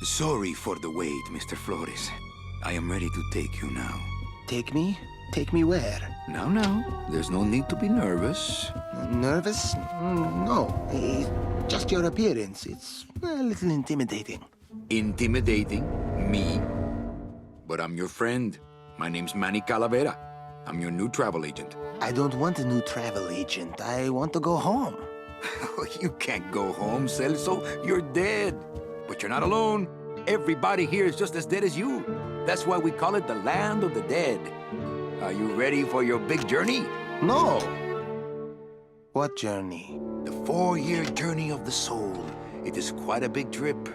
Sorry for the wait, Mr. Flores. I am ready to take you now. Take me? Take me where? Now, there's no need to be nervous. Nervous? No. Just your appearance. It's a little intimidating. Intimidating? Me? But I'm your friend. My name's Manny Calavera. I'm your new travel agent. I don't want a new travel agent. I want to go home. You can't go home, Celso. You're dead. But you're not alone. Everybody here is just as dead as you. That's why we call it the land of the dead. Are you ready for your big journey? No. What journey? The 4-year journey of the soul. It is quite a big trip.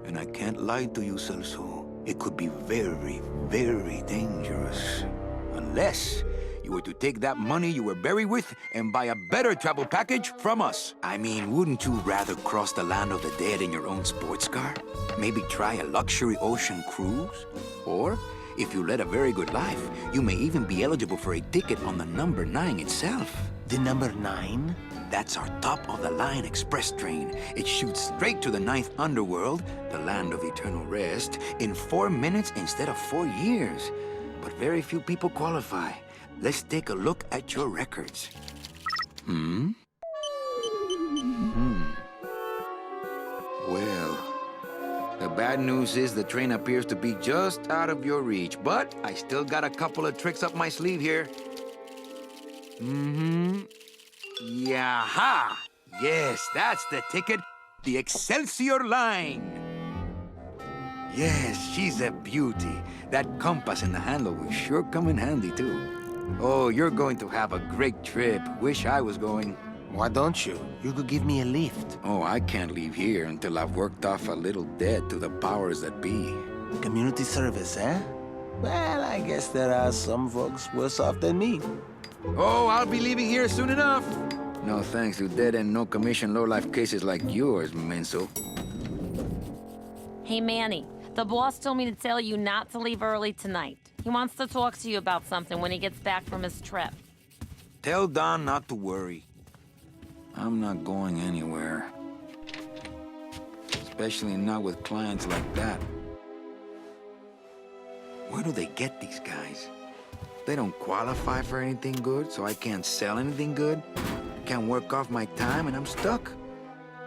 And I can't lie to you, Celso. It could be very, very dangerous. Unless you were to take that money you were buried with and buy a better travel package from us. I mean, wouldn't you rather cross the land of the dead in your own sports car? Maybe try a luxury ocean cruise? Or, if you led a very good life, you may even be eligible for a ticket on the number 9 itself. The number 9? That's our top-of-the-line express train. It shoots straight to the 9th underworld, the land of eternal rest, in 4 minutes instead of 4 years. But very few people qualify. Let's take a look at your records. Well, the bad news is the train appears to be just out of your reach, but I still got a couple of tricks up my sleeve here. Yaha! Yes, that's the ticket. The Excelsior line. Yes, she's a beauty. That compass in the handle will sure come in handy, too. Oh, you're going to have a great trip. Wish I was going. Why don't you? You could give me a lift. Oh, I can't leave here until I've worked off a little debt to the powers that be. Community service, eh? Well, I guess there are some folks worse off than me. Oh, I'll be leaving here soon enough. No thanks to dead and no commission low-life cases like yours, Menso. Hey, Manny. The boss told me to tell you not to leave early tonight. He wants to talk to you about something when he gets back from his trip. Tell Don not to worry. I'm not going anywhere. Especially not with clients like that. Where do they get these guys? They don't qualify for anything good, so I can't sell anything good. Can't work off my time, and I'm stuck.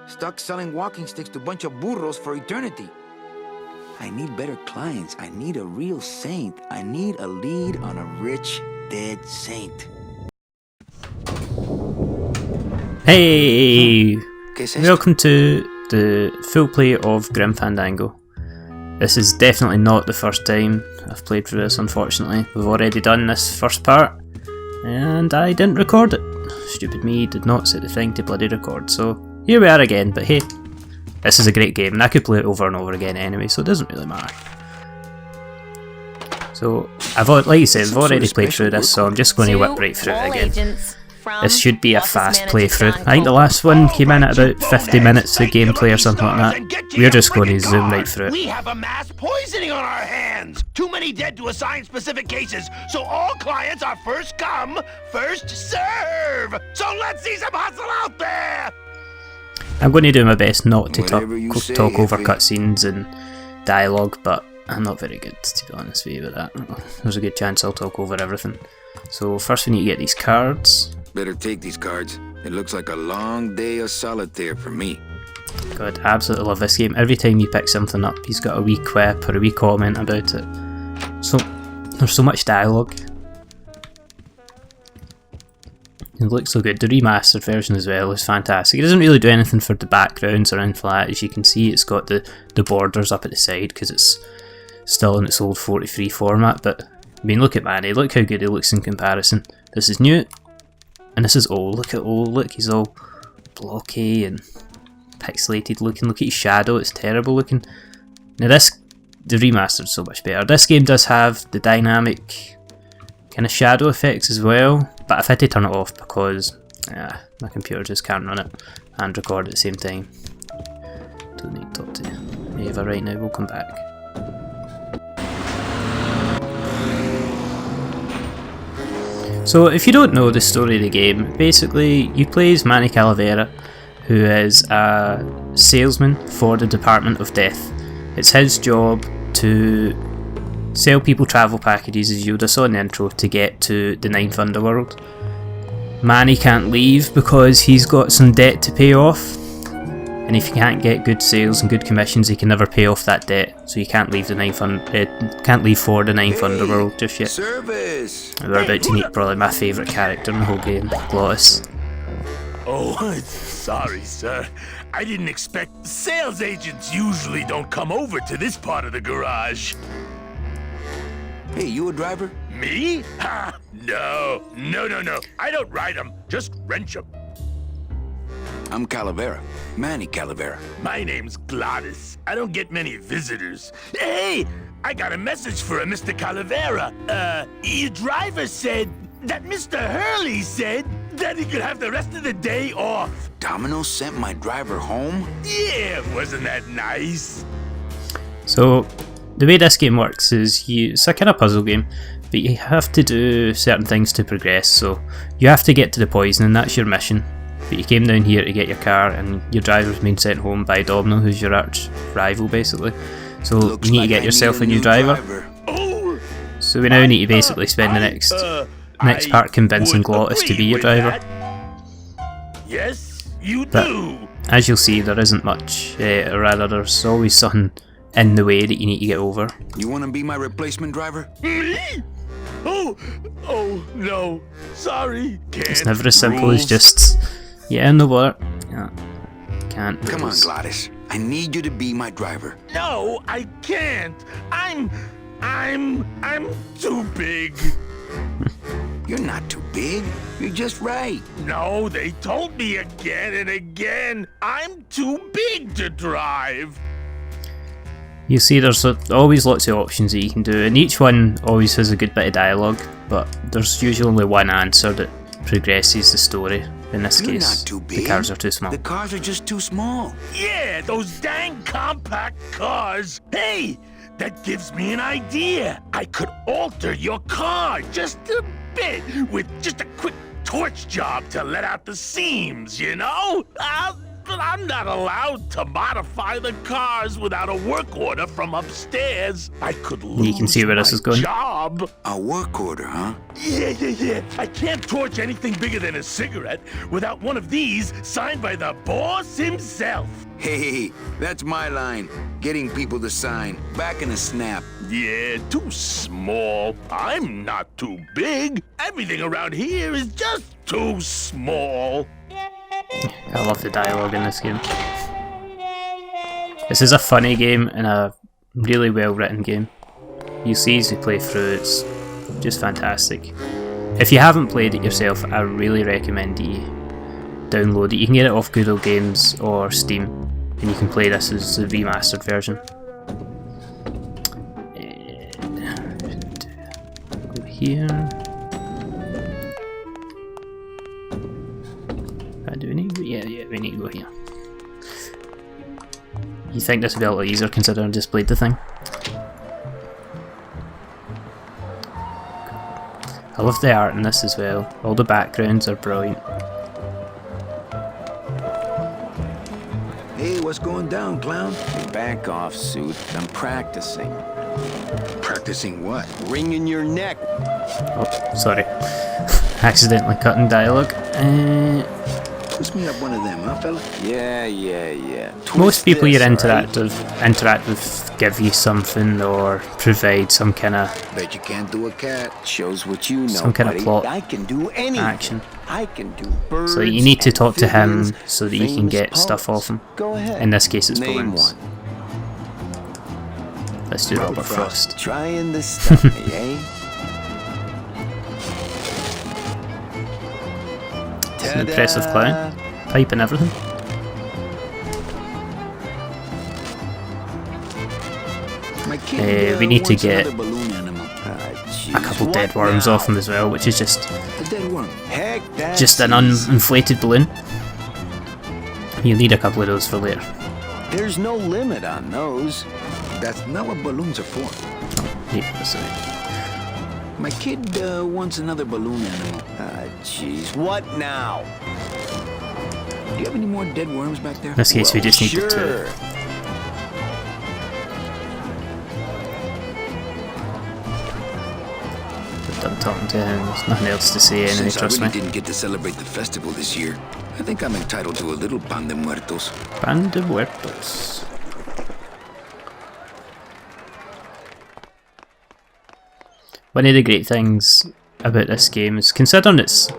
Stuck selling walking sticks to a bunch of burros for eternity. I need better clients. I need a real saint. I need a lead on a rich, dead saint. Hey! Welcome to the full play of Grim Fandango. This is definitely not the first time I've played through this, unfortunately. We've already done this first part, and I didn't record it. Stupid me, did not set the thing to bloody record, so here we are again, but hey. This is a great game, and I could play it over and over again anyway, so it doesn't really matter. So, like you said, I've already played through this, so I'm just going to whip right through it again. This should be a fast playthrough. I think the last one came in at about 50 minutes of gameplay or something like that. We're just going to zoom right through it. We have a mass poisoning on our hands! Too many dead to assign specific cases, so all clients are first come, first serve! So let's see some hustle out there! I'm going to do my best not to talk over Effie. cutscenes and dialogue, but I'm not very good, to be honest with you with that. There's a good chance I'll talk over everything. So first we need to get these cards. Better take these cards. It looks like a long day of solitaire for me. God, I absolutely love this game. Every time you pick something up, he's got a wee quip or a wee comment about it. So, there's so much dialogue. It looks so good. The remastered version as well is fantastic. It doesn't really do anything for the backgrounds or anything like that. As you can see, it's got the borders up at the side because it's still in its old 43 format. But, I mean, look at Manny. Look how good he looks in comparison. This is new, and this is old. Look at old. Look, he's all blocky and pixelated looking. Look at his shadow. It's terrible looking. Now the remastered is so much better. This game does have the dynamic kind of shadow effects as well, but I've had to turn it off because my computer just can't run it and record at the same time. Don't need to talk to Ava right now, we'll come back. So if you don't know the story of the game, basically you play as Manny Calavera, who is a salesman for the Department of Death. It's his job to sell people travel packages, as you would have saw in the intro, to get to the 9th Underworld. Manny can't leave because he's got some debt to pay off, and if he can't get good sales and good commissions, he can never pay off that debt. So he can't leave can't leave for the 9th Underworld just yet. Service! We're about to meet probably my favourite character in the whole game, Gladys. Oh, sorry, sir. I didn't expect... Sales agents usually don't come over to this part of the garage. Hey, you a driver? Me? Ha! No. I don't ride them, just wrench them. I'm Calavera. Manny Calavera. My name's Gladys. I don't get many visitors. Hey, I got a message for a Mr. Calavera. Your driver said that Mr. Hurley said that he could have the rest of the day off. Domino sent my driver home? Yeah, wasn't that nice? So, the way this game works is it's a kind of puzzle game, but you have to do certain things to progress. So, you have to get to the poison, and that's your mission. But you came down here to get your car, and your driver's been sent home by Domino, who's your arch rival, basically. So, Looks you need like to get I yourself need a new driver. Oh, So, we now need to basically spend the next part convincing Gladys to be your driver. Yes, you But do. as you'll see, there isn't much, or rather, there's always something in the way that you need to get over. You want to be my replacement driver? Me? Oh, no. Sorry. It's never as simple as just, yeah, no bother. Yeah, can't. Come on, lose. Gladys. I need you to be my driver. No, I can't. I'm too big. You're not too big. You're just right. No, they told me again and again. I'm too big to drive. You see, there's always lots of options that you can do, and each one always has a good bit of dialogue, but there's usually only one answer that progresses the story. In this You're case, not too big. the cars are too small. The cars are just too small. Yeah, those dang compact cars. Hey, that gives me an idea. I could alter your car just a bit with just a quick torch job to let out the seams, you know? But I'm not allowed to modify the cars without a work order from upstairs. I could lose You can see where this is going. job. A work order, huh? Yeah. I can't torch anything bigger than a cigarette without one of these signed by the boss himself. Hey, that's my line. Getting people to sign. Back in a snap. Yeah, too small. I'm not too big. Everything around here is just too small. I love the dialogue in this game. This is a funny game and a really well written game. You see as you play through, it's just fantastic. If you haven't played it yourself, I really recommend you download it. You can get it off Good Old Games or Steam, and you can play this as the remastered version. Go here. Do we need? Yeah, we need to go here. You think this would be a lot easier considering I just played the thing? I love the art in this as well. All the backgrounds are brilliant. Hey, what's going down, clown? Back off, Suit. I'm practicing. Practicing what? Wringing your neck. Oh, sorry. Accidentally cutting dialogue. Twist me up one of them, huh, fella? Yeah. Most people you're interact interact with give you something or provide some kind of Bet you can't do a cat. Shows what you know, some kind of buddy. plot I can do anything. action. I can do birds. So you need to and talk to him amphibians, so that you can famous get stuff poets. off him. Go ahead. In this case, it's Name balloons. one. Let's do Robert Frost. Trying to stop me, eh? It's an impressive clown. Pipe and everything. My kid, We need to wants get another balloon animal. a couple dead worms off him as well, which is just A dead worm. Heck, that's just an uninflated balloon. You'll need a couple of those for later. There's no limit on those. That's not what balloons are for. Yeah, sorry. My kid wants another balloon animal. Jeez. What now? Do you have any more dead worms back there? In this case, we just need the two. Sure. talking to him. There's nothing else to say anyway, Since I trust really me. didn't get to celebrate the festival this year, I think I'm entitled to a little pan de muertos. Pan de muertos. One of the great things about this game is, considering it's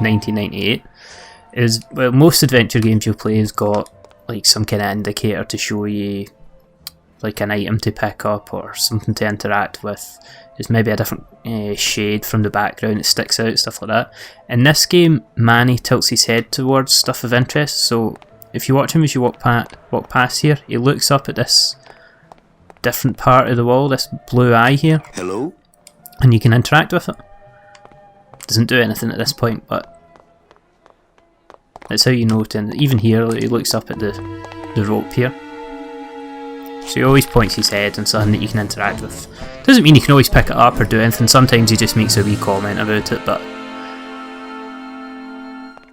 1998, is well, most adventure games you'll play has got like some kind of indicator to show you like an item to pick up or something to interact with. There's maybe a different shade from the background that sticks out, stuff like that. In this game, Manny tilts his head towards stuff of interest, so if you watch him as you walk past here, he looks up at this different part of the wall, this blue eye here, Hello? and you can interact with it. Doesn't do anything at this point, but that's how you know to. Even here, he looks up at the rope here. So he always points his head and something that you can interact with. Doesn't mean you can always pick it up or do anything. Sometimes he just makes a wee comment about it, but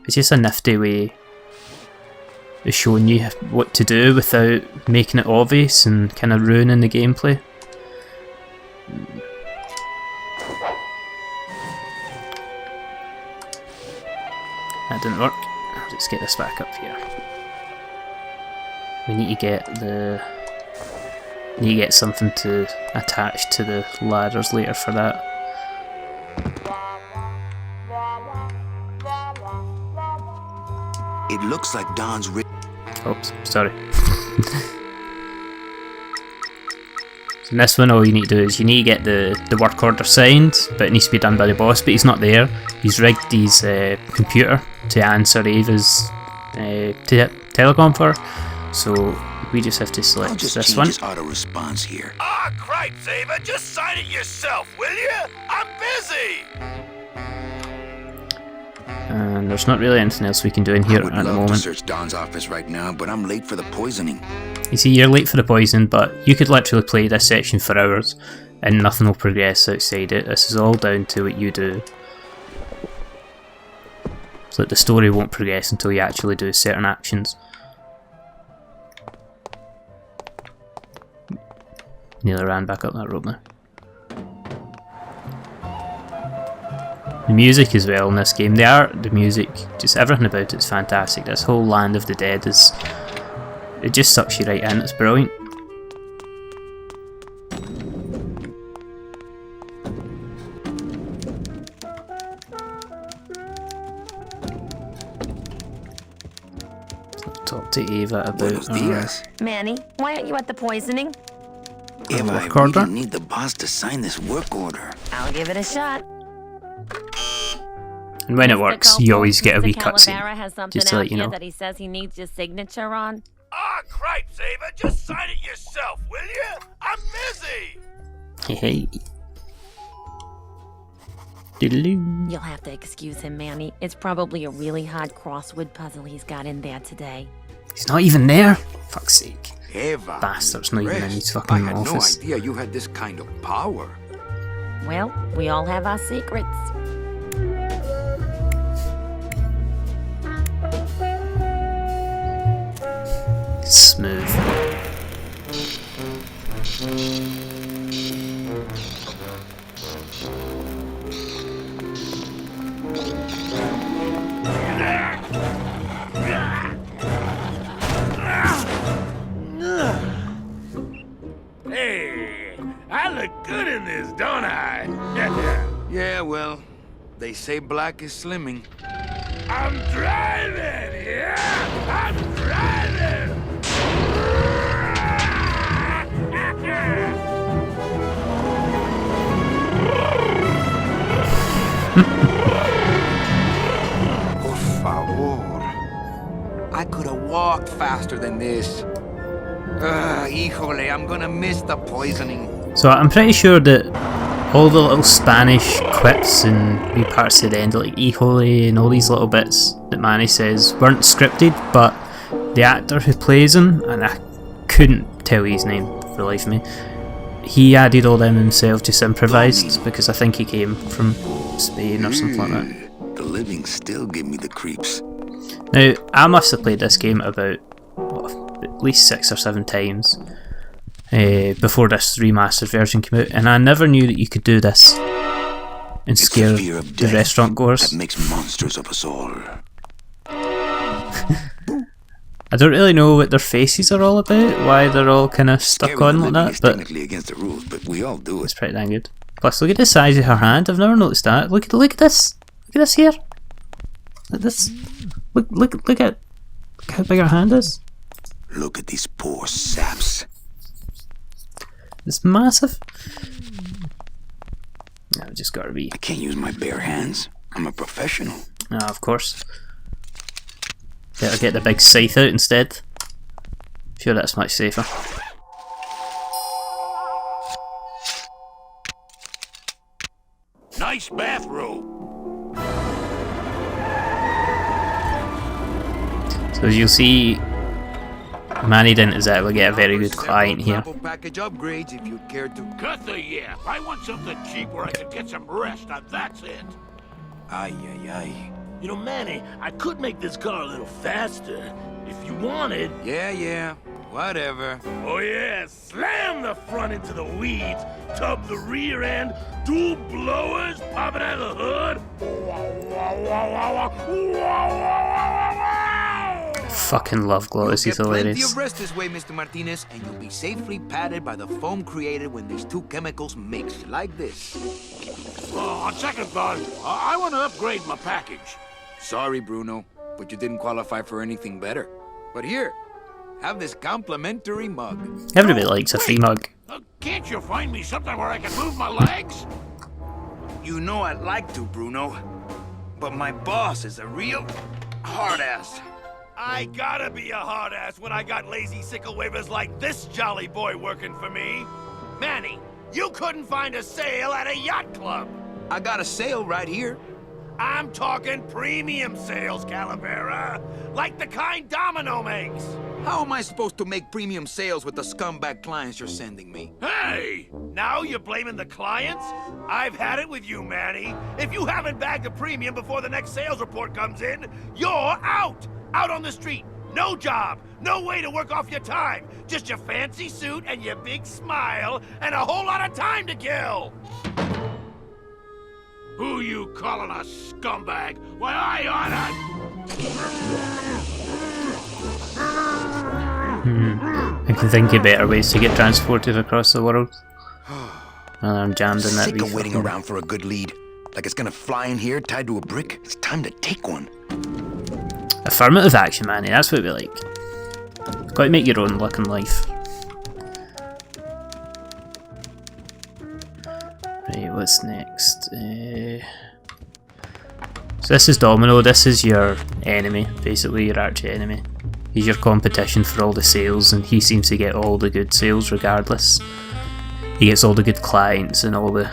it's just a nifty way of showing you what to do without making it obvious and kind of ruining the gameplay. That didn't work. Let's get this back up here. We need to get something to attach to the ladders later for that. It looks like Don's Oops, sorry. So in this one, all you need to do is you need to get the work order signed, but it needs to be done by the boss, but he's not there. He's rigged his computer to answer Ava's telecom for her, so we just have to select I'll just this change one. his auto response here. Ah, cripes, Ava, just sign it yourself, will you? I'm busy. And there's not really anything else we can do in here I would at the love to moment. search Don's office right now, but I'm late for the poisoning. You see, you're late for the poison, but you could literally play this section for hours and nothing will progress outside it. This is all down to what you do. So that the story won't progress until you actually do certain actions. Nearly ran back up that rope now. The music as well in this game, the art, the music, just everything about it's fantastic. This whole Land of the Dead is, it just sucks you right in, it's brilliant. So talk to Ava about Buenos dias. Manny, why aren't you at the poisoning? Ava, I work order? really need the boss to sign this work order. I'll give it a shot. and when it Mr. works, you always get a Mr. wee cutscene. Calavera has something Just to out let you here know. that he says he needs your signature on. Ah, cripes, Ava, just sign it yourself, will you? I'm busy. Hey, hey. Doodaloo. You'll have to excuse him, Manny. It's probably a really hard crossword puzzle he's got in there today. He's not even there. Fuck's sake. Ava. Bastard's not even in rest. his I fucking had office. no idea you had this kind of power. Well, we all have our secrets. Smooth. Hey, I look good in this, don't I? Yeah, well, they say black is slimming. I'm driving, yeah! I'm driving! Por favor. I could have walked faster than this. Híjole, I'm gonna miss the poisoning. So I'm pretty sure that all the little Spanish quips and wee parts at the end, like híjole and all these little bits that Manny says, weren't scripted, but the actor who plays him, and I couldn't tell his name for the life of me, he added all them himself, just improvised, because I think he came from Spain or something like that. The living still give me the creeps. Now, I must have played this game about at least 6 or 7 times before this remastered version came out, and I never knew that you could do this and It's scare the fear of the death restaurant goers. that makes monsters of us all. I don't really know what their faces are all about, why they're all kind of stuck Scaring on the like living that, is but technically against the rules, but we all do it's it. pretty dang good. Plus, look at the size of her hand. I've never noticed that. Look at this. Look at this here. Look at this. Look at how big her hand is. Look at these poor saps. It's massive. No, I've just got to be. I can't use my bare hands. I'm a professional. Ah, of course. Better get the big scythe out instead. Sure, that's much safer. Nice bathrobe. So as you'll see, Manny didn't exactly get a very good client here. Package upgrades if you'd care to. Cut the yap. I want something cheap where I can get some rest. Now that's it. Ay, ay, ay. You know, Manny, I could make this car a little faster if you wanted. Yeah, whatever. Oh yeah, slam the front into the weeds, tub the rear end, dual blowers popping out of the hood. Fucking love Gladys, he's You'll get plenty hilarious. of rest this way, Mr. Martinez, and you'll be safely padded by the foam created when these two chemicals mix, like this. On second thought, I want to upgrade my package. Sorry, Bruno, but you didn't qualify for anything better. But here, have this complimentary mug. Everybody likes a free mug. Can't you find me something where I can move my legs? You know I'd like to, Bruno, but my boss is a real hard-ass. I gotta be a hard ass when I got lazy sickle wavers like this jolly boy working for me. Manny, you couldn't find a sale at a yacht club. I got a sale right here. I'm talking premium sales, Calavera. Like the kind Domino makes. How am I supposed to make premium sales with the scumbag clients you're sending me? Hey! Now you're blaming the clients? I've had it with you, Manny. If you haven't bagged a premium before the next sales report comes in, you're out! Out on the street. No job. No way to work off your time. Just your fancy suit and your big smile and a whole lot of time to kill. Who you calling a scumbag? Why, I oughta... I can think of better ways to get transported across the world. And I'm jammed in that Sick of waiting fucking- around for a good lead. Like it's gonna fly in here tied to a brick. It's time to take one. Affirmative action, Manny, that's what we like. You've got to make your own luck in life. Right, what's next? So this is Domino, this is your enemy, basically your arch enemy. He's your competition for all the sales, and he seems to get all the good sales regardless. He gets all the good clients and all the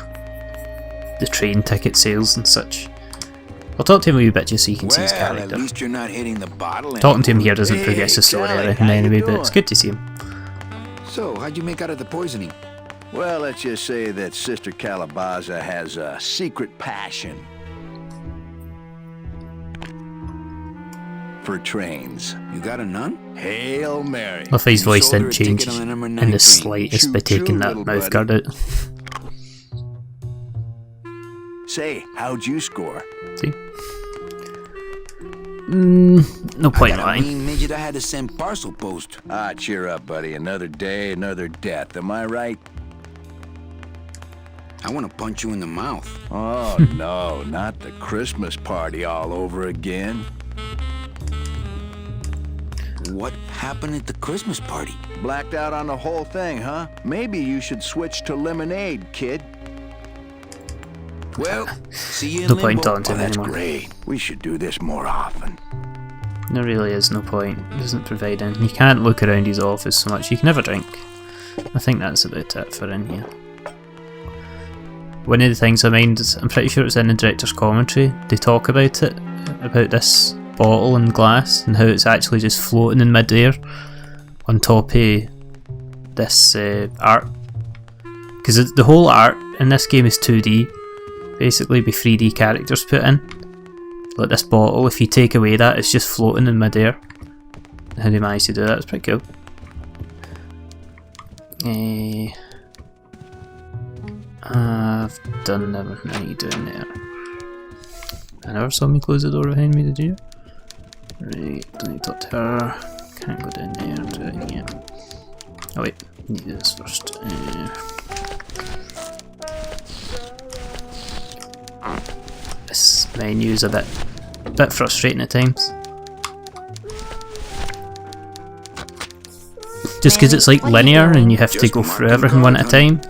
train ticket sales and such. I'll talk to him a wee bit just so you can see his Well, at character. least you're not hitting the bottle. Talking to him here doesn't Hey, progress the story or Callie, anything how you anyway, but it's doing? good to see him. So, how'd you make out of the poisoning? Well, let's just say that Sister Calabaza has a secret passion for trains. You got a nun? Hail Mary. Love how his You voice sold her didn't a change ticket on the number in 9 the train. slightest by Choo-choo, taking that little mouth buddy. guard out. Say, how'd you score? See? No point in I lying. mean, midget, I had to send parcel post. Ah, cheer up, buddy. Another day, another death. Am I right? I want to punch you in the mouth. Oh, no, not the Christmas party all over again. What happened at the Christmas party? Blacked out on the whole thing, huh? Maybe you should switch to lemonade, kid. Well, see you in No limbo. point taunting Oh, that's anyone. great. We should do this more often. There really is no point. It doesn't provide anything. You can't look around his office so much. You can never drink. I think that's about it for in here. One of the things I mind is, I'm pretty sure it's in the director's commentary, they talk about it, about this bottle and glass, and how it's actually just floating in mid-air on top of this art. Because the whole art in this game is 2D, basically with 3D characters put in. Like this bottle, if you take away that, it's just floating in mid-air. How they managed to do that, it's pretty cool. I've done everything I need to do in there. I never saw me close the door behind me, did you? Right, don't need to talk to her. Can't go down there, do it here. Oh wait, need this first. This menu is a bit frustrating at times. Just because it's like linear and you have to go through everything one at a time.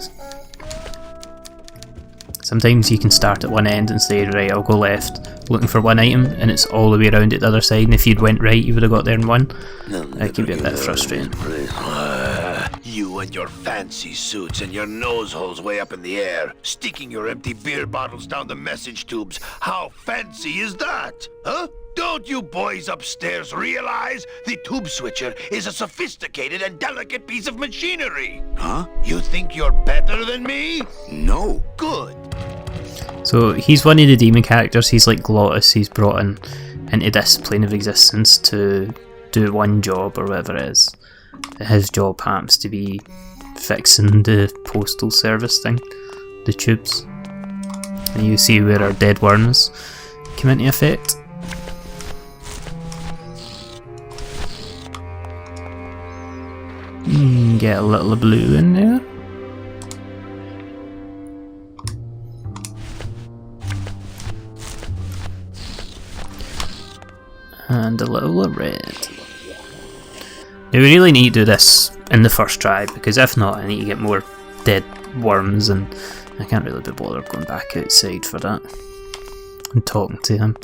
Sometimes you can start at one end and say, right, I'll go left, looking for one item, and it's all the way around at the other side, and if you'd went right, you would have got there in one. That can be a bit frustrating. You and your fancy suits and your nose holes way up in the air, sticking your empty beer bottles down the message tubes. How fancy is that? Huh? Don't you boys upstairs realize the tube switcher is a sophisticated and delicate piece of machinery? Huh? You think you're better than me? No. Good. So he's one of the demon characters. He's like Gladys. He's brought in into this plane of existence to do one job or whatever it is. His job happens to be fixing the postal service thing, the tubes. And you see where our dead worms come into effect. Get a little blue in there. And a little of red. Now we really need to do this in the first try, because if not I need to get more dead worms and I can't really be bothered going back outside for that and talking to him.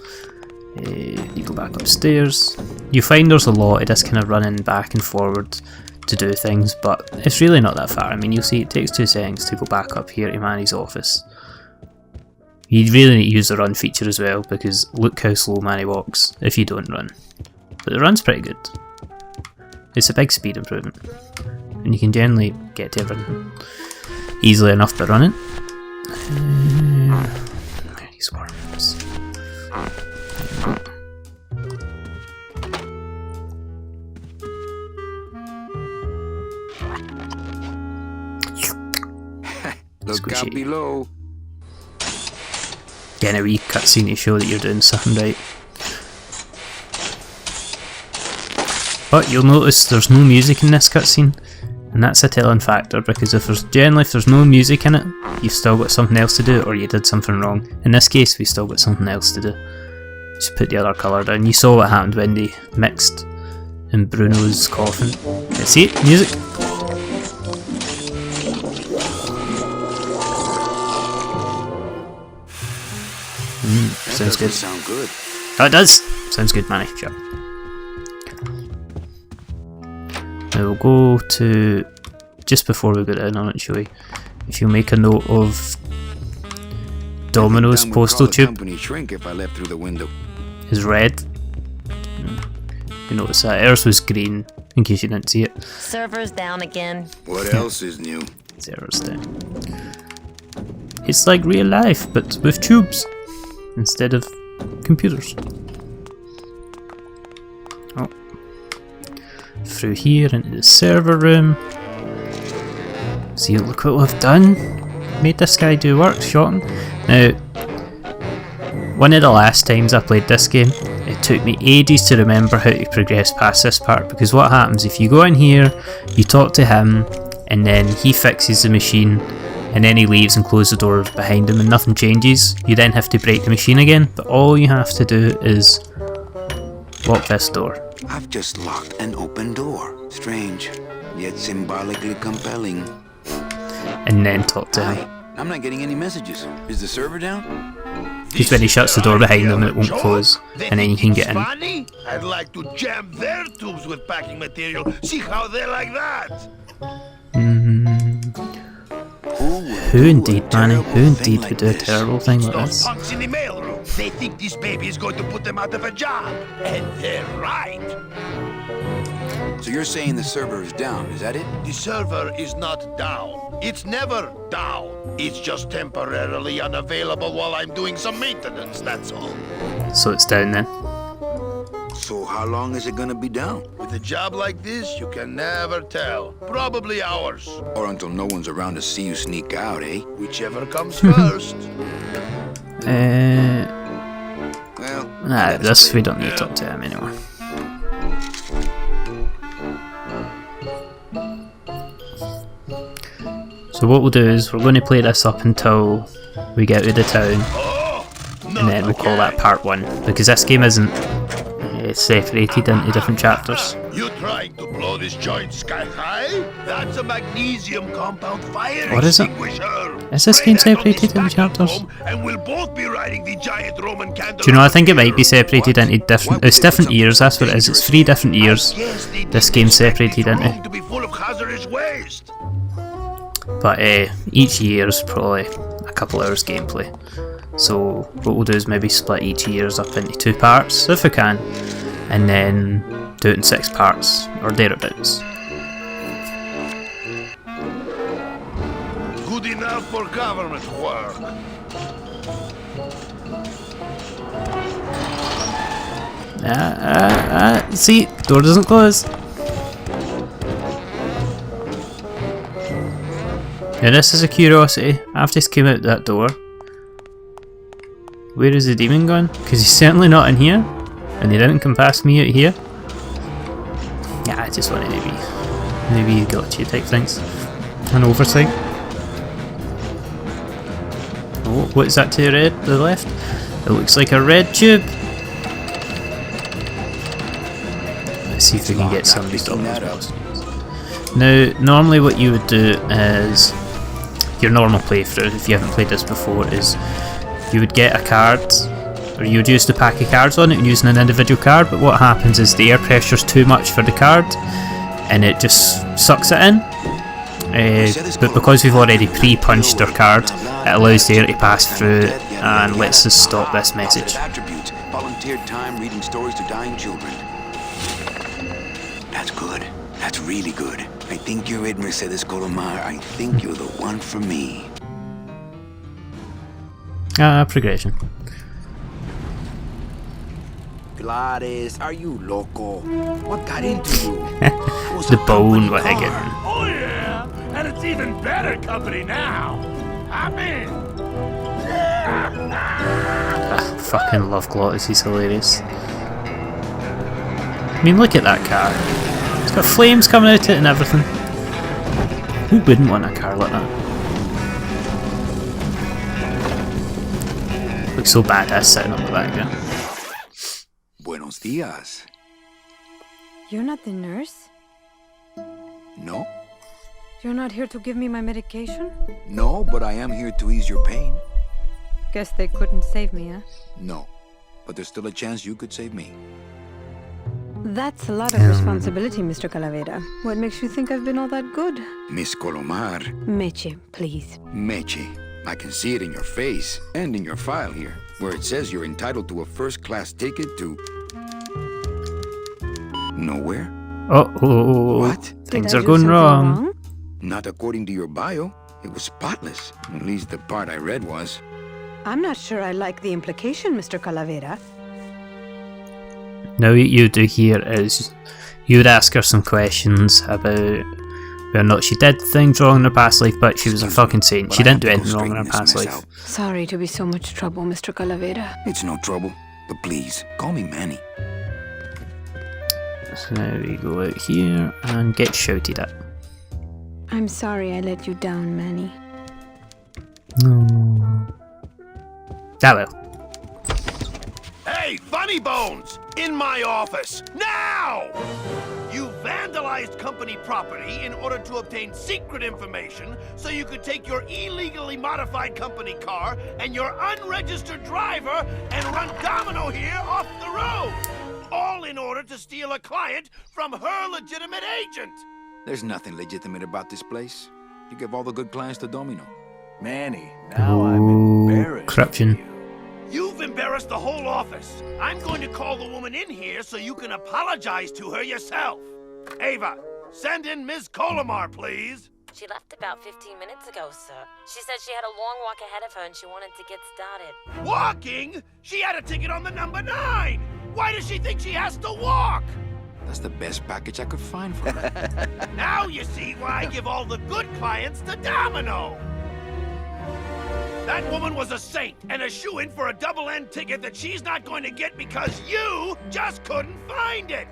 You go back upstairs. You find there's a lot of this kind of running back and forward to do things, but it's really not that far. I mean, you'll see it takes 2 seconds to go back up here to Manny's office. You really need to use the run feature as well, because look how slow Manny walks if you don't run. But the run's pretty good. It's a big speed improvement, and you can generally get to everything easily enough by running. These worms. Look out below. Getting a wee cutscene to show that you're doing something right. But you'll notice there's no music in this cutscene, and that's a telling factor, because if there's no music in it, you've still got something else to do, or you did something wrong. In this case, we still got something else to do. Just put the other colour down. You saw what happened when they mixed in Bruno's coffin. Yeah, see it? Music. Sounds good. Sound good. Oh, it does! Sounds good, Manny. Sure. Now we'll go to... Just before we go down, I'll show you. If you make a note of Domino's postal tube, Shrink if I left through the window. is red. You notice that. Ours was green, in case you didn't see it. Server's down again. What else is new? Server's down. It's like real life, but with tubes instead of computers. Oh. Through here into the server room. See, look what we've done. Made this guy do work, shot him. Now, one of the last times I played this game, it took me ages to remember how to progress past this part, because what happens if you go in here, you talk to him, and then he fixes the machine, and then he leaves and closes the door behind him and nothing changes. You then have to break the machine again, but all you have to do is lock this door. I've just locked an open door. Strange, yet symbolically compelling. And then talk to him. Hi, I'm not getting any messages. Is the server down? Because when he shuts the door behind him, it won't close, and then you can get in. Funny? I'd like to jam their tubes with packing material. See how they like that? Who indeed, Manny? Who indeed would do a terrible thing like Those this? punks in the mailroom. They think this baby is going to put them out of a job. And they're right. So you're saying the server is down, is that it? The server is not down. It's never down. It's just temporarily unavailable while I'm doing some maintenance, that's all. So it's down then. So how long is it gonna be down? With a job like this, you can never tell. Probably hours. Or until no one's around to see you sneak out, eh? Whichever comes first. Well, Nah, this we don't need to talk to him anymore. So what we'll do is we're going to play this up until we get rid of town, and then we'll call that part 1, because this game isn't separated into different chapters. You trying to blow this joint sky high? That's a magnesium compound fire What is it? extinguisher. Is this game separated into chapters? And we'll both be riding the giant Roman candle. Do you know, I think it might be separated into different... It's different years, that's what it is. It's 3 different years this game's separated into. To be full of hazardous waste. But each year is probably a couple hours gameplay. So what we'll do is maybe split each years up into 2 parts, if we can, and then do it in 6 parts, or thereabouts. Good enough for government work. See, door doesn't close. Now this is a curiosity. I've just came out that door. Where is the demon gone? Because he's certainly not in here, and he didn't come past me out here. Yeah, I just wanted to be maybe gotcha type things. An oversight. Oh, what's that to the left? It looks like a red tube. Let's see if we can get some of these Dominoes. Now, normally what you would do is, your normal playthrough, if you haven't played this before, is you would get a card, or you would use the pack of cards on it using an individual card, but what happens is the air pressure's too much for the card, and it just sucks it in. But because we've already pre-punched our card, it allows the air to pass through and lets us stop this message. Volunteered time reading stories to dying children. That's good. That's really good. I think you're it, Mercedes Colomar. I think you're the one for me. Progression. Gladys, are you loco? What got into you? The bone wagon. Oh yeah, and it's even better company now. I'm in. I fucking love Gladys, he's hilarious. I mean, look at that car. It's got flames coming out of it and everything. Who wouldn't want a car like that? Looks so badass sitting on the back there. Buenos dias. You're not the nurse? No? You're not here to give me my medication? No, but I am here to ease your pain. Guess they couldn't save me, huh? No, but there's still a chance you could save me. That's a lot of responsibility, Mr. Calavera. What makes you think I've been all that good? Miss Colomar. Meche, please. Meche. I can see it in your face and in your file here, where it says you're entitled to a first-class ticket to... nowhere? Uh-oh. What? Things Did I are do going something wrong. Not according to your bio. It was spotless. At least the part I read was. I'm not sure I like the implication, Mr. Calavera. Now what you do here is you would ask her some questions about whether or not she did things wrong in her past life, but she was a fucking saint. She didn't do anything wrong in her past life. Sorry to be so much trouble, Mr. Calavera. It's no trouble, but please, call me Manny. So now we go out here and get shouted at. I'm sorry I let you down, Manny. No. That will. Hey, Funny Bones! In my office! Now! You vandalized company property in order to obtain secret information so you could take your illegally modified company car and your unregistered driver and run Domino here off the road! All in order to steal a client from her legitimate agent! There's nothing legitimate about this place. You give all the good clients to Domino. Manny, now I'm embarrassed. Corruption. You've embarrassed the whole office. I'm going to call the woman in here so you can apologize to her yourself. Ava, send in Ms. Colomar, please. She left about 15 minutes ago, sir. She said she had a long walk ahead of her and she wanted to get started. Walking? She had a ticket on the number 9. Why does she think she has to walk? That's the best package I could find for her. Now you see why I give all the good clients to Domino. That woman was a saint and a shoo-in for a double-end ticket that she's not going to get because you just couldn't find it.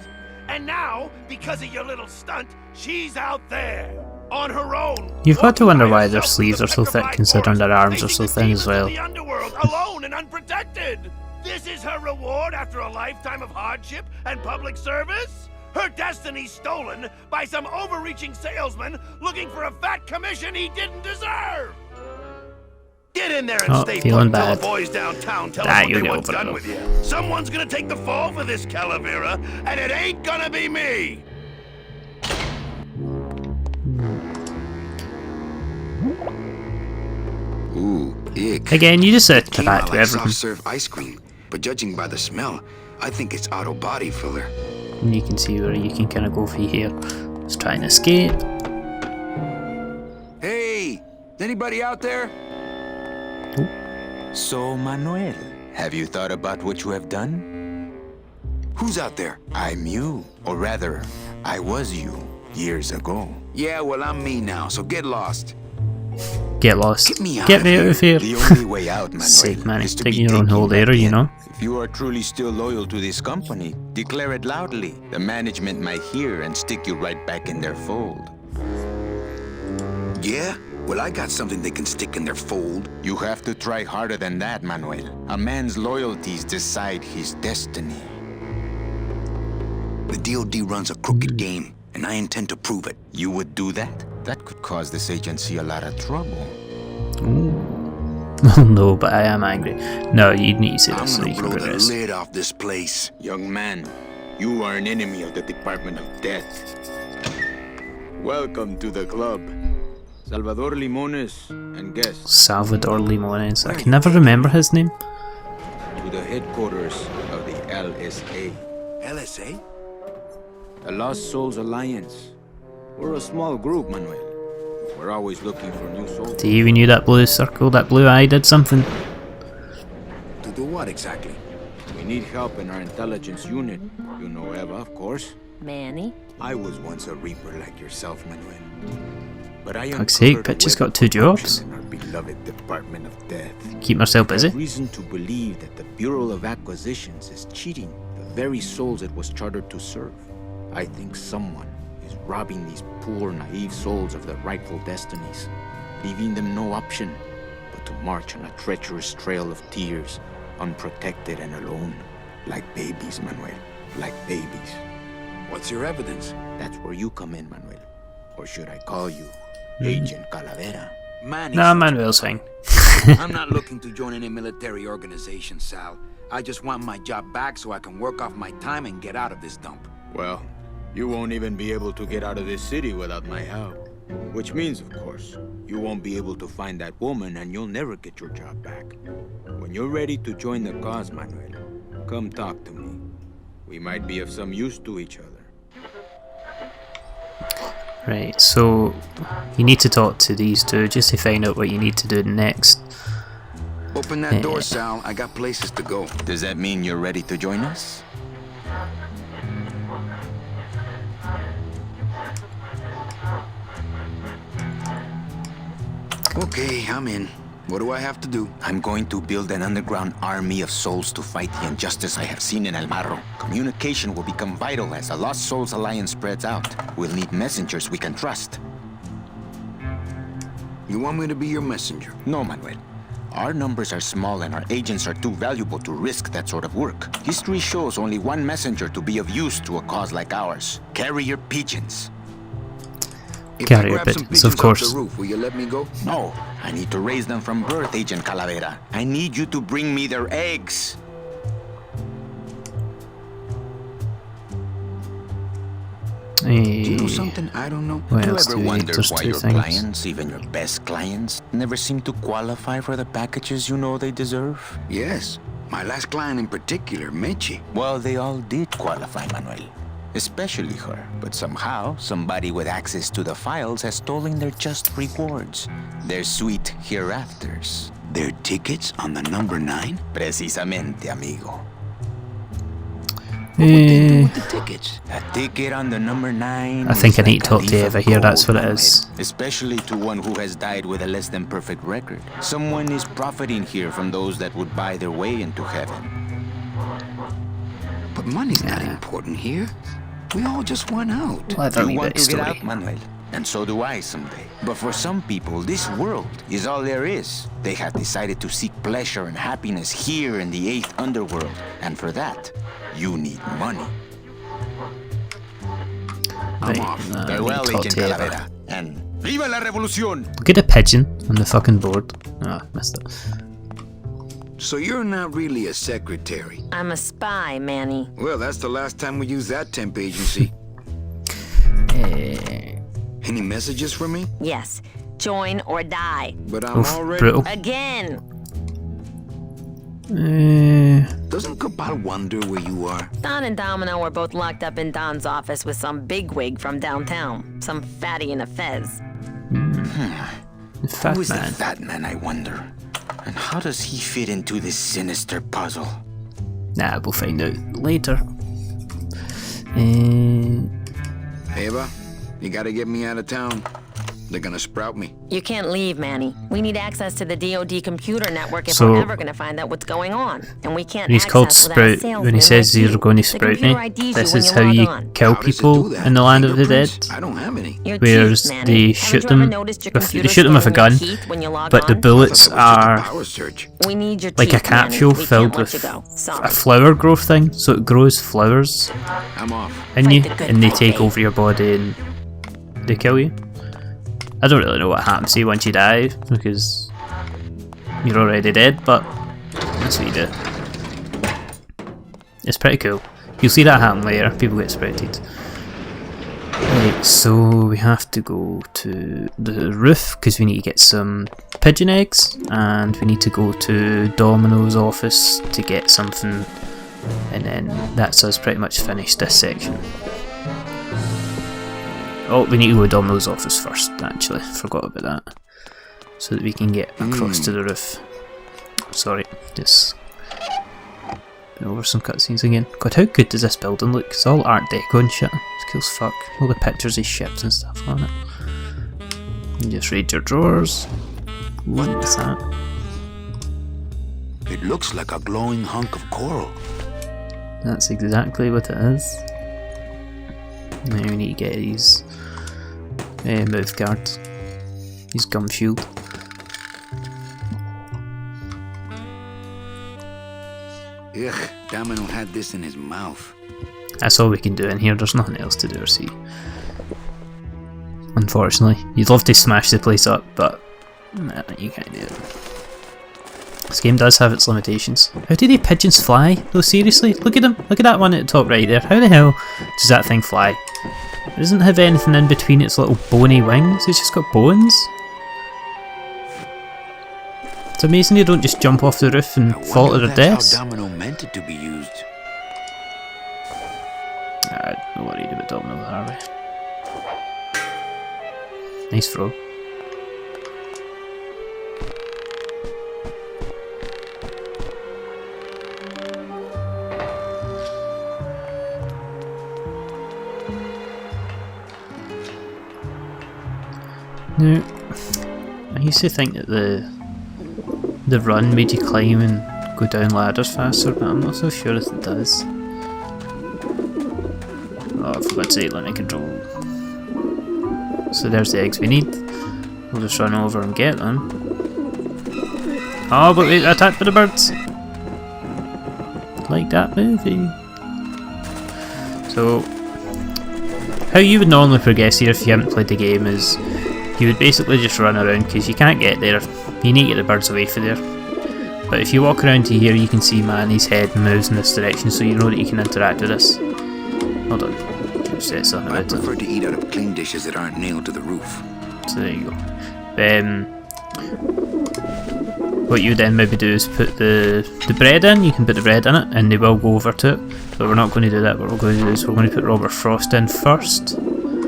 And now, because of your little stunt, she's out there on her own. You've got to wonder why their herself sleeves are so through the thick considering their arms are facing so the thin as demons well. of the underworld, alone and unprotected. This is her reward after a lifetime of hardship and public service? Her destiny stolen by some overreaching salesman looking for a fat commission he didn't deserve. Get in there and Oh, stay feeling put. Tell bad. the boys downtown, tell Ah, them what you'll they get want over it done though. with you. Someone's gonna take the fall for this Calavera, and it ain't gonna be me. Ooh, ick. Again, you just set the Came back out to like everything. soft serve ice cream, but judging by the smell, I think it's auto body filler. And you can see where you can kind of go for here. Let's try and escape. Hey, is anybody out there? So, Manuel, have you thought about what you have done? Who's out there? I'm you, or rather, I was you, years ago. Yeah, well, I'm me now, so get lost. Get lost. Get me out Get of me out of here. The only way out, Manuel, Sake, Manny. is to Taking be your own taken whole back area, you in. know. If you are truly still loyal to this company, declare it loudly. The management might hear and stick you right back in their fold. Yeah? Well, I got something they can stick in their fold. You have to try harder than that, Manuel. A man's loyalties decide his destiny. The DOD runs a crooked game, and I intend to prove it. You would do that? That could cause this agency a lot of trouble. Oh no, but I am angry. No, you need to say I'm this so gonna you can blow the progress. lid off this place. Young man, you are an enemy of the Department of Death. Welcome to the club. Salvador Limones and guests Salvador Limones. I can never remember his name. to the headquarters of the LSA, LSA? the Lost Souls Alliance. We're a small group, Manuel. We're always looking for new souls. Do you even knew that blue circle, that blue eye did something? To do what exactly? We need help in our intelligence unit. You know Eva, of course. Manny? I was once a reaper like yourself, Manuel. But I Fuck's sake, uncovered a bitch has web got 2 of jobs. corruption in our beloved Department of Death. Keep myself I busy. have reason to believe that the Bureau of Acquisitions is cheating the very souls it was chartered to serve. I think someone is robbing these poor, naive souls of their rightful destinies, leaving them no option but to march on a treacherous trail of tears, unprotected and alone, like babies, Manuel, like babies. What's your evidence? That's where you come in, Manuel. Or should I call you Agent Calavera? Manny. Nah, Manuel's fine. I'm not looking to join any military organization, Sal. I just want my job back so I can work off my time and get out of this dump. Well, you won't even be able to get out of this city without my help. Which means, of course, you won't be able to find that woman and you'll never get your job back. When you're ready to join the cause, Manuel, come talk to me. We might be of some use to each other. Right, so you need to talk to these two just to find out what you need to do next. Open that door, Sal. I got places to go. Does that mean you're ready to join us? Okay, I'm in. What do I have to do? I'm going to build an underground army of souls to fight the injustice I have seen in El Marro. Communication will become vital as the Lost Souls Alliance spreads out. We'll need messengers we can trust. You want me to be your messenger? No, Manuel. Our numbers are small and our agents are too valuable to risk that sort of work. History shows only one messenger to be of use to a cause like ours. Carrier pigeons. If Carrier I grab some pigeons, pigeons of course. off the roof, will you let me go? No, I need to raise them from birth, Agent Calavera. I need you to bring me their eggs. Do you know something I don't know? What You else do ever we need? wonder There's why 2 your things. clients, even your best clients, never seem to qualify for the packages you know they deserve? Yes. My last client in particular, Mechi. Well, they all did qualify, Manuel. Especially her. But somehow, somebody with access to the files has stolen their just rewards. Their sweet hereafters. Their tickets on the number 9? Precisamente, amigo. What would they do with the tickets? A ticket on the number 9. I think I is need like to talk a to leaf Eva of here, that's gold, what it Manuel. is. Especially to one who has died with a less than perfect record. Someone is profiting here from those that would buy their way into heaven. But money's not important here. We all just want out. Well, You want to get out, Manuel? And so do I someday. But for some people, this world is all there is. They have decided to seek pleasure and happiness here in the 8th underworld. And for that, you need money. I'm off. Farewell, Agent Calavera. And ¡Viva la Revolución! Look at the pigeon on the fucking board. Ah, missed it. So you're not really a secretary. I'm a spy, Manny. Well, that's the last time we used that temp agency. Any messages for me? Yes. Join or die. But I'm already... brutal. Again. Doesn't Cabal wonder where you are? Don and Domino are both locked up in Don's office with some bigwig from downtown. Some fatty in a fez. Fat Who is man. the fat man, I wonder? And how does he fit into this sinister puzzle? Nah, we'll find out later. Eva, you gotta get me out of town. They're gonna sprout me. You can't leave, Manny. We need access to the DoD computer network if So- we're ever gonna find out what's going on. And we can't When he's access called without a Sprout, salesman when he says like you're you. going to The sprout me, computer IDs this you when is you how log you on. kill How does it people do that? in the land of the dead. Fingerprints? I don't have any. Your Whereas teeth, Manny. they Haven't shoot you ever them noticed your with, computer they shoot them with a scanning gun, your teeth when you log but the on? bullets I thought it was just a are power surge. We need your like a teeth, Manny. capsule We filled can't let with you go. a Sorry. flower growth thing, so it grows flowers I'm off. in Fight you, the good and they fight, take babe. over your body and they kill you. I don't really know what happens to you once you die, because you're already dead, but that's what you do. It's pretty cool. You'll see that happen later, people get sprouted. Right, so we have to go to the roof, because we need to get some pigeon eggs, and we need to go to Domino's office to get something, and then that's us pretty much finished this section. Oh, we need to go to Domino's office first, actually. Forgot about that. So that we can get across to the roof. Sorry, just been over some cutscenes again. God, how good does this building look? It's all Art Deco and shit. It's cool as fuck. All the pictures of ships and stuff on it. You just read your drawers. What's that? It looks like a glowing hunk of coral. That's exactly what it is. Now we need to get these mouth guards. His gum shield. Ugh, Domino had this in his mouth. That's all we can do in here, there's nothing else to do or see. Unfortunately. You'd love to smash the place up, but nah, you can't do it. This game does have its limitations. How do the pigeons fly? No, seriously? Look at them. Look at that one at the top right there. How the hell does that thing fly? It doesn't have anything in between its little bony wings, it's just got bones. It's amazing they don't just jump off the roof and fall to their deaths. How Domino meant it to be used. I'm not worried about Domino, are we? Nice throw. Now, I used to think that the run made you climb and go down ladders faster, but I'm not so sure if it does. Oh, for God's sake, let me control. So there's the eggs we need. We'll just run over and get them. Oh, but wait, attacked by the birds! Like that movie. So, how you would normally progress here if you haven't played the game is you would basically just run around because you can't get there. You need to get the birds away from there. But if you walk around to here, you can see Manny's head moves in this direction, so you know that you can interact with this. Hold on, just say something I about it. prefer to eat out of clean dishes that aren't nailed to the roof. So there you go. What you then maybe do is put the bread in. You can put the bread in it, and they will go over to it. But we're not going to do that. What we're going to do is we're going to put Robert Frost in first,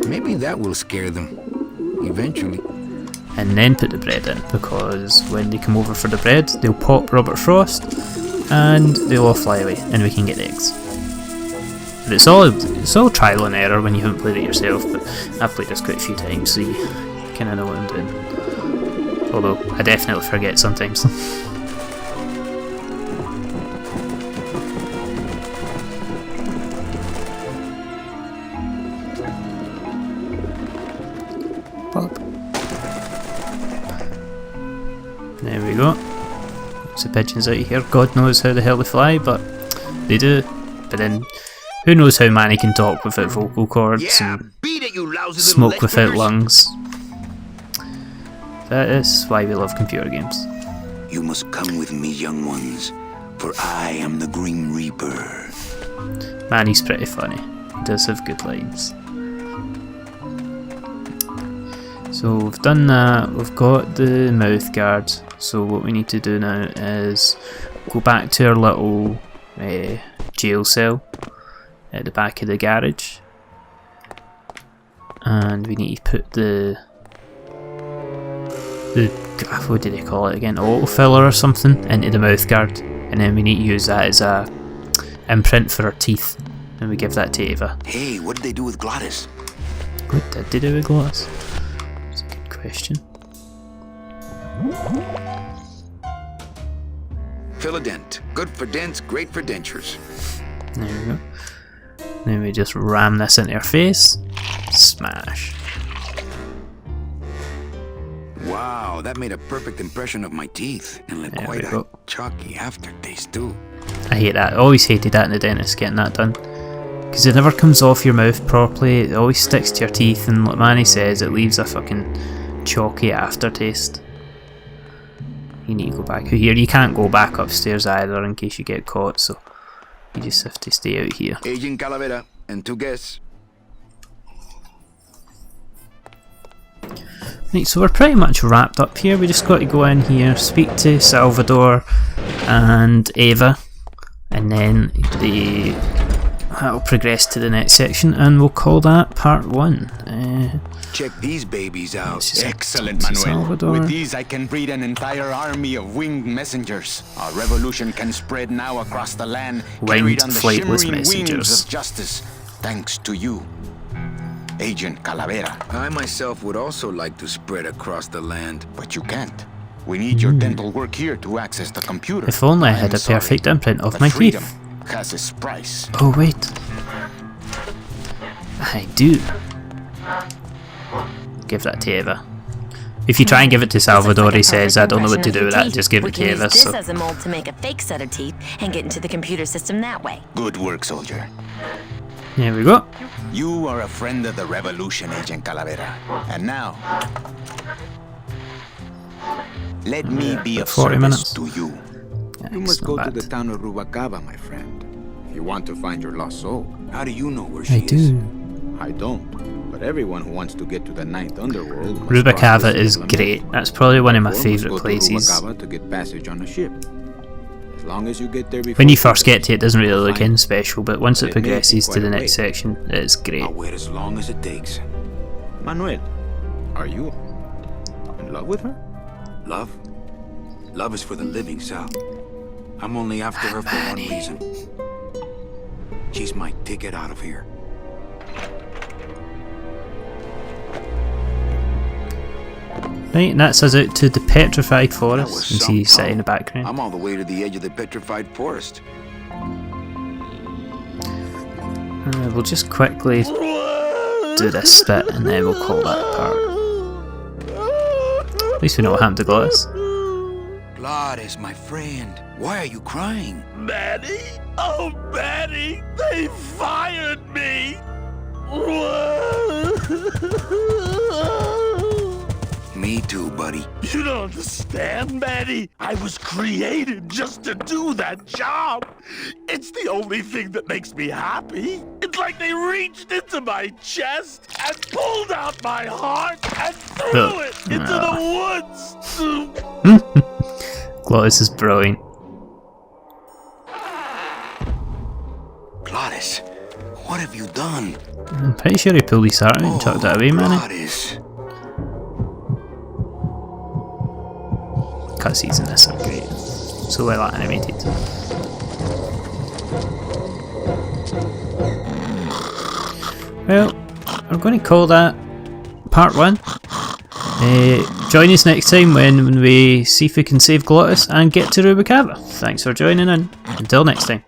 Maybe that will scare them. Eventually. and then put the bread in, because when they come over for the bread, they'll pop Robert Frost, and they'll all fly away, and we can get the eggs. But it's all trial and error when you haven't played it yourself, but I've played this quite a few times, so you kind of know what I'm doing. Although, I definitely forget sometimes. Pop. There we go. There's the pigeons out here. God knows how the hell they fly, but they do. But then, who knows how Manny can talk without vocal cords and beat it, you lousy smoke little without lickers. lungs. That is why we love computer games. You must come with me, young ones, for I am the Grim Reaper. Manny's pretty funny. He does have good lines. So we've done that, we've got the mouth guard, so what we need to do now is go back to our little jail cell at the back of the garage, and we need to put the what do they call it again, auto filler or something into the mouth guard, and then we need to use that as a imprint for our teeth, and we give that to Ava. Hey, what did they do with Gladys? What did they do with Gladys? That's a good question. Fill a dent. Good for dents, great for dentures. There we go. Then we just ram this into her face. Smash. Wow, that made a perfect impression of my teeth, and left There quite we a go. chalky aftertaste too. I hate that. I always hated that in the dentist, getting that done. Because it never comes off your mouth properly, it always sticks to your teeth, and like Manny says, it leaves a fucking chalky aftertaste. You need to go back here. You can't go back upstairs either in case you get caught, so you just have to stay out here. Agent Calavera and 2 guests. Right, so we're pretty much wrapped up here. We just got to go in here, speak to Salvador and Ava, and then that'll progress to the next section, and we'll call that part 1. Check these babies out. Excellent, Manuel. Salvador. With these, I can breed an entire army of winged messengers. Our revolution can spread now across the land, carried Winged on the flightless shimmering messengers. wings of justice, thanks to you, Agent Calavera. I myself would also like to spread across the land. But you can't. We need your dental work here to access the computer. If only I I'm had a sorry, perfect imprint of but my freedom teeth. has its price. Oh wait. I do. Give that to Eva. If you try and give it to Salvador, he says, I don't know what to do with that, just give it to Eva. We can use So. this as a mold to make a fake set of teeth and get into the computer system that way. Good work, soldier. Here we go. You are a friend of the revolution, Agent Calavera. And now, let me be of 40 minutes. service to you. You must go to the town of Rubacava, my friend, if you want to find your lost soul. How do you know where she I is? do. I don't, but everyone who wants to get to the ninth underworld must Rubacava cross this is little great. mountain. That's probably one of my Therefore, must favourite go to places. Rubacava to get passage on a ship. As long as you get there before When you first get to it, it doesn't really you'll look find in special, but once But it it may be progresses to quite the a next way. section, it's great. I'll wait as long as it takes. Manuel, are you in love with her? Love? Love is for the living, Sal. I'm only after her for one reason. She's my ticket out of here. Right, and that's us out to the petrified That forest. was You can see some set in the tunnel. background. I'm all the way to the edge of the petrified forest. We'll just quickly do this bit and then we'll call that part. At least we know what happened to Gladys. Gladys, my friend. Why are you crying? Manny? Oh, Manny! They fired me! Me too, buddy. You don't understand, Manny. I was created just to do that job. It's the only thing that makes me happy. It's like they reached into my chest and pulled out my heart and threw it into the woods. Gladys is brilliant. Gladys, what have you done? I'm pretty sure he pulled his heart out and chucked it away, Manny. Gladys. Cutscenes in this are great. So well animated. well, I'm going to call that part 1. Join us next time when we see if we can save Gladys and get to Rubicava. Thanks for joining in. Until next time.